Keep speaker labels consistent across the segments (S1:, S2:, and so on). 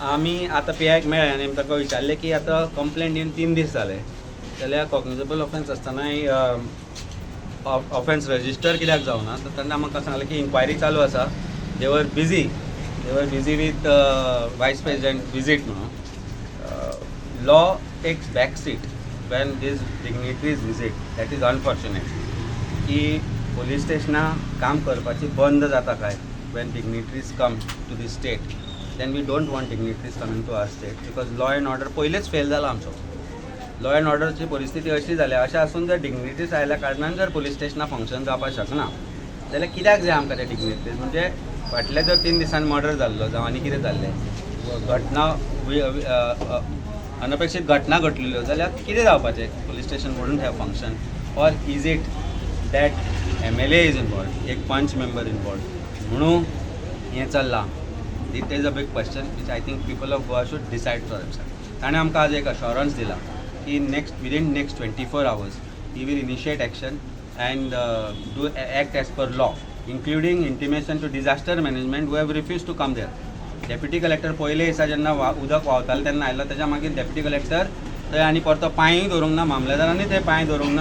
S1: आमी आतां पीआयक मेळ्ळे आनी ताका विचारलें की आतां कंप्लेंट येवन 3 दीस जाले जाल्यार कॉग्निजेबल ऑफेन्स आसतनाय ऑफेन्स रजिस्टर कित्याक जावना तर तेन्ना म्हाका सांगलें की इन्क्वायरी चालू आसा they were busy with vice president visit म्हणून law takes back seat when these dignitaries visit that is unfortunate की पुलीस स्टेशनां काम करपाची बंद जाता काय when dignitaries come to the state then we don't want dignitaries coming to our state because law and order पहिलेच fail जाला आमचो लॉ अँड ऑर्डरची परिस्थिती अशी जाल्या अशें आसून जर डिग्निटरीज आयल्या कारणान जर पुलीस स्टेशनां फंक्शन जावपाक शकना जाल्यार कित्याक जाय आमकां ते डिग्निटरीज म्हणजे फाटल्या जर 3 दिसांनी मर्डर जाल्लो जावं आनी कितें जाल्लें घटना अनपेक्षीत घटना घडलेल्यो जाल्यार कितें जावपाचें police station wouldn't have function or is it that MLA is involved एक पंच मेंबर इनवॉल्ड म्हणून हें चल्लां It is a big question which I think people of Goa should decide for themselves. ताणें आमकां आज एक अश्योरन्स दिला की within next 24 hours he will initiate action and act as per law, including intimation to disaster management who have refused to come there. Deputy collector पयले दिसा जेन्ना उदक व्हांवतालें तेन्ना आयलो तेच्या मागीर डेप्युटी कलेक्टर थंय आनी परतो पांय दवरूंक ना मामलेदारांनी थंय पांय दवरूंक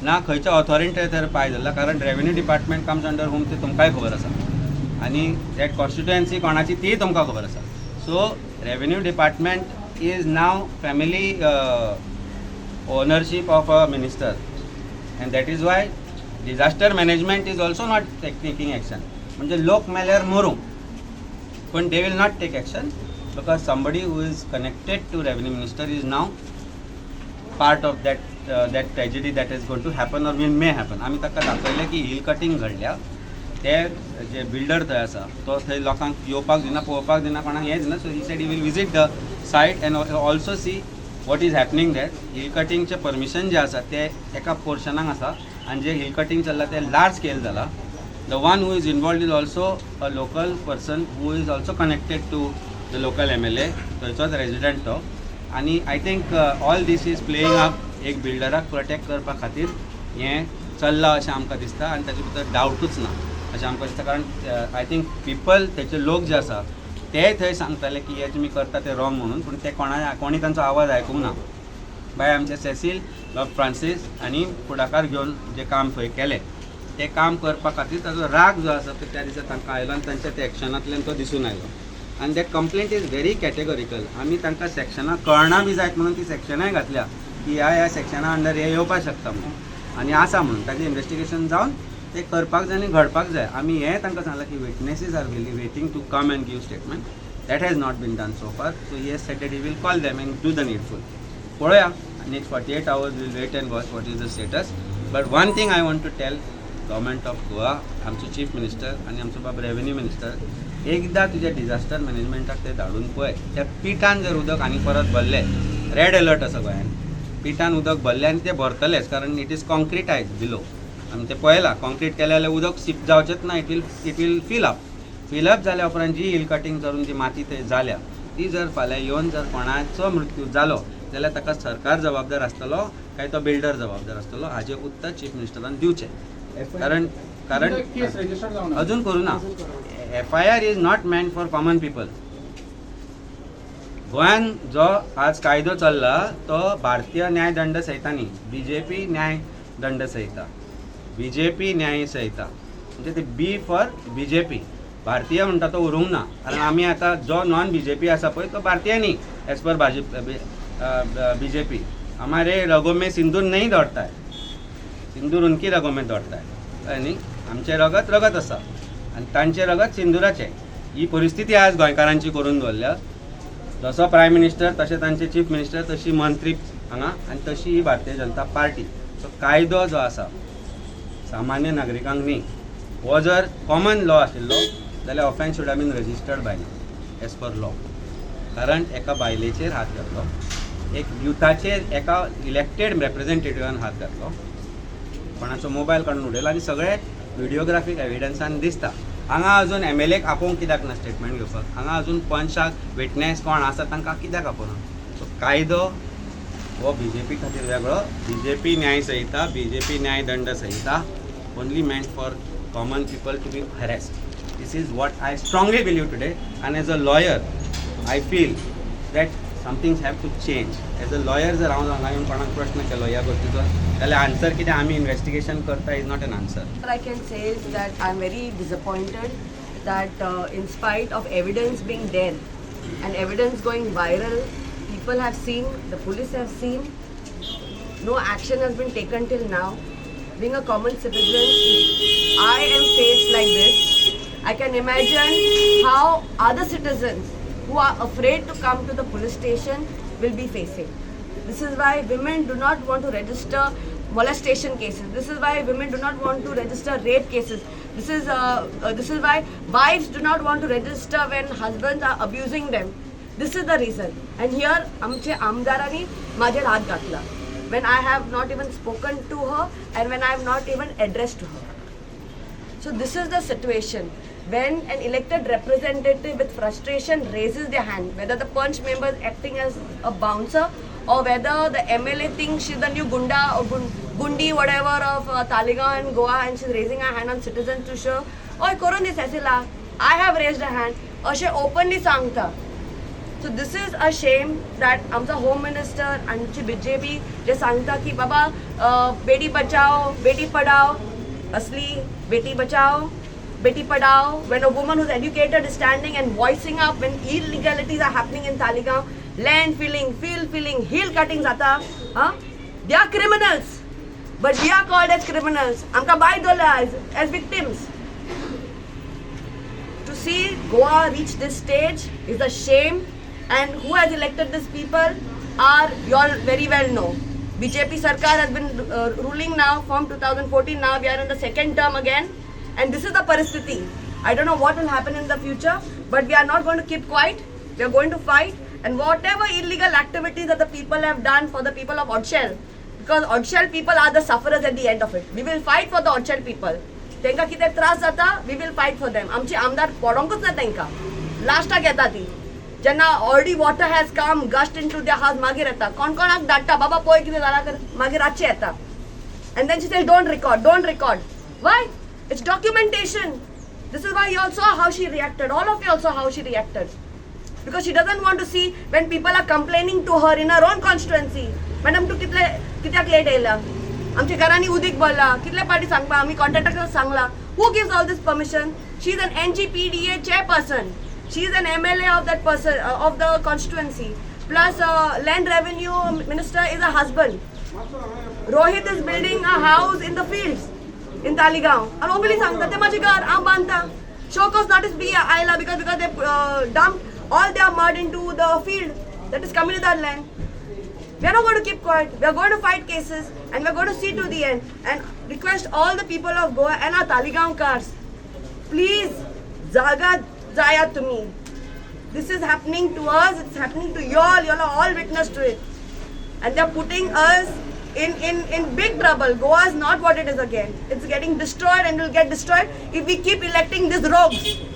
S1: ना खंयच्या ऑथॉरिटी थंय पांय धरला कारण revenue department comes under home ते तुमकांय खबर आसा आणि दॅट कॉन्स्टिट्युएन्सी कोणाची ती तुमकां खबर आसा so revenue department is now family ownership of a minister and that is why disaster management is also not taking action म्हणजे लोक मेल्यार मरूं पण they will not take action because somebody who is connected to revenue minister is now part of that tragedy that is going to happen or may happen आमी ताका दाखयलें की hill cutting घडल्या ते जे बिल्डर थंय आसा तो थंय लोकांक येवपाक दिना पळोवपाक दिना कोणाक हें दिना so he said he will visit the site and also see what is happening that hill कटींगचें परमिशन जें आसा तें एका पोर्शनाक आसा आनी जे हिल कटींग चल्लां तें लार्ज स्केल जाला the one who is involved is also a local person who is also connected to the local MLA थंयचोच रेजिडेंट तो आनी I think all this is playing up एक बिल्डराक प्रोटेक्ट करपा खातीर हें चल्लां अशें आमकां दिसता आनी ताचे भितर डावटूच ना अशें आमकां दिसता कारण आय थिंक पीपल तेचे लोक जे आसा ते थंय सांगताले की हे तुमी करता ते रॉंग म्हणून पूण ते कोणी तांचो आवाज आयकूंक ना बाय आमचे सेसील फ्रांसीस आनी फुडाकार घेवन जे काम थंय केलें तें काम करपा खातीर ताचो राग जो आसा तो त्या दिसा तांकां आयलो आनी तांच्या त्या एक्शनांतल्यान तो दिसून आयलो आनी दॅट कंप्लेंट इज व्हेरी कॅटेगोरिकल आमी तांकां सेक्शनां कळना बी जायत म्हणून ती सेक्शनाय घातल्या की ह्या सेक्शना अंडर हे येवपाक शकता म्हणून आनी आसा म्हणून ताजें इन्वेस्टिगेशन जावन ते करपाक जाय आनी घडपाक जाय आमी हें तांकां सांगलां की witnesses are waiting to come and give statement that has not been done so far so he has stated he will call them and do the needful पळोवया next 48 hours will wait and watch what is the status but one thing I want to tell government of Goa आमचो chief minister आनी आमचो बाब revenue minister एकदां तुज्या disaster मॅनेजमेंटाक ते धाडून पळय त्या पिठान जर उदक आनी परत भरलें रेड अलर्ट आसा गोंयान पिठान उदक भरलें आनी ते भरतलेच कारण इट इज कॉन्क्रिटायज बिलो आमी ते पळयलां कॉन्क्रीट केलें जाल्यार उदक सीप जावचेंच ना इट वील फील अप जाल्या उपरांत जी हिल कटींग करून जी माती थंय जाल्या ती जर फाल्यां येवन जर कोणाचो मृत्यू जालो जाल्यार ताका सरकार जबाबदार आसतलो काय तो बिल्डर जबाबदार आसतलो हाजें उत्तर चीफ मिनिस्टरान दिवचें कारण अजून करूं ना FIR is not meant for common people गोंयान जो आज कायदो चल्ला तो भारतीय न्याय दंड संहितांनी BJP न्याय दंड संहिता BJP न्याय संहिता म्हणजे ते बी फॉर BJP भारतीय म्हणटा तो उरूंक ना कारण आमी आतां जो नॉन BJP आसा पळय तो भारतीय न्ही एज पर BJP हमारे रगों में सिंदूर नहीं दौड़ता है सिंदूर उनकी रगों में दौड़ता है कळ्ळें न्ही आमचें रगत आसा आनी तांचें रगत सिंदुराचें ही परिस्थिती आज गोंयकारांची करून दवरल्या जसो प्रायम मिनिस्टर तशें तांचे चीफ मिनिस्टर तशी मंत्री हांगा आनी तशी ही भारतीय जनता पार्टी सो कायदो जो आसा सामान्य नागरिकांक न्ही हो जर कॉमन लॉ आशिल्लो जाल्यार offence should have been registered by as per law कारण एका बायलेचेर हात घातलो एक युथाचेर एका इलेक्टेड रेप्रेझेंटेटिव्हान हात घातलो कोणाचो मोबायल काडून उडयलो आनी सगळे व्हिडिओग्राफीक एविडन्सान दिसता हांगा अजून MLAक आपोवंक कित्याक ना स्टेटमेंट घेवपाक हांगा अजून पंचाक विटनेस कोण आसा तांकां कित्याक आपोवना सो कायदो हो BJP खातीर वेगळो BJP न्याय संहिता BJP न्याय दंड संहिता only meant for common people to be harassed this is what I strongly believe today and as a lawyer I feel that some things have to change. As a lawyer जर हांव येवन कोणाक प्रश्न केलो ह्या गोष्टीचो जाल्यार आन्सर कितें आमी इन्व्हेस्टिगेशन करता is not an answer.
S2: What I can say is that I'm very disappointed that in spite of evidence being there and evidence going viral, people have seen, the police have seen, no action has been taken till now. Being a common citizen, if I am faced like this, I can imagine how other citizens who are afraid to come to the police station will be facing. This is why women do not want to register molestation cases. This is why women do not want to register rape cases. This is why wives do not want to register when husbands are abusing them. This is the reason. And here, आमचे आमदारांनी माझ्यार हात घातला. When I have not even spoken to her and when I have not even addressed to her. So this is the situation. When an elected representative with frustration raises their hand, whether the punch member is acting as a bouncer or whether the MLA thinks she's the new Gunda or Gundi whatever of Talegaon and Goa and she's raising her hand on citizens to show, "Oi, koron this asila, I have raised a hand," or she openly sangta. So this is a shame that आमचा home minister आमची BJP जे सांगता की बाबा बेटी बचाओ बेटी पढाओ, असली Beti Bachao Beti Padhao. When a woman who's educated is standing and voicing up when illegalities are happening in Talegaon, land filling, field filling, hill cutting zata, they are criminals, but we are called as criminals. आमका बाय दोला as victims. To see Goa reach this stage is a shame. And who has elected these people are, you all very well know. BJP Sarkar has been ruling now from 2014. Now we are in the second term again. And this is the paristiti. I don't know what will happen in the future. But we are not going to keep quiet. We are going to fight. And whatever illegal activities that the people have done for the people of Odshell. Because Odshell people are the sufferers at the end of it. We will fight for the Odshell people. Tenka kite tras jata, we will fight for them. Amchi amdar poronkuच na tenka. Last घेता ती. ज्यांना already water has come gust into the house मागीर येता कोण कोणाक धाडटा बाबा पळय कितें जालां कर मागीर रातचे येता and then she says don't record why it's documentation. This is why you all saw how she reacted, all of you all saw how she reacted, because she doesn't want to see when people are complaining to her in her own constituency. Madam तू कित्याक late येयला, आमच्या घरांनी उदीक भरला, कितले पाटी सांगपा आमी कॉन्ट्रॅक्टराक सांगला. Who gives all this permission? She is an NGPDA chairperson. She is an MLA of that person, of the constituency. Plus, land revenue minister is a husband. Rohit is building a house in the fields in Talegaon. And only sangta te माझे घर आम बांधता. Show cause notice be आयला because they dumped all their mud into the field that is coming to that land. We are not going to keep quiet. We are going to fight cases and we are going to see to the end. And request all the people of Goa and our Talegaon cars, please, Zaga Zaya to me. This is happening to us, it's happening to you all are all witness to it. And they're putting us in big trouble. Goa is not what it is again. It's getting destroyed and will get destroyed if we keep electing these rogues.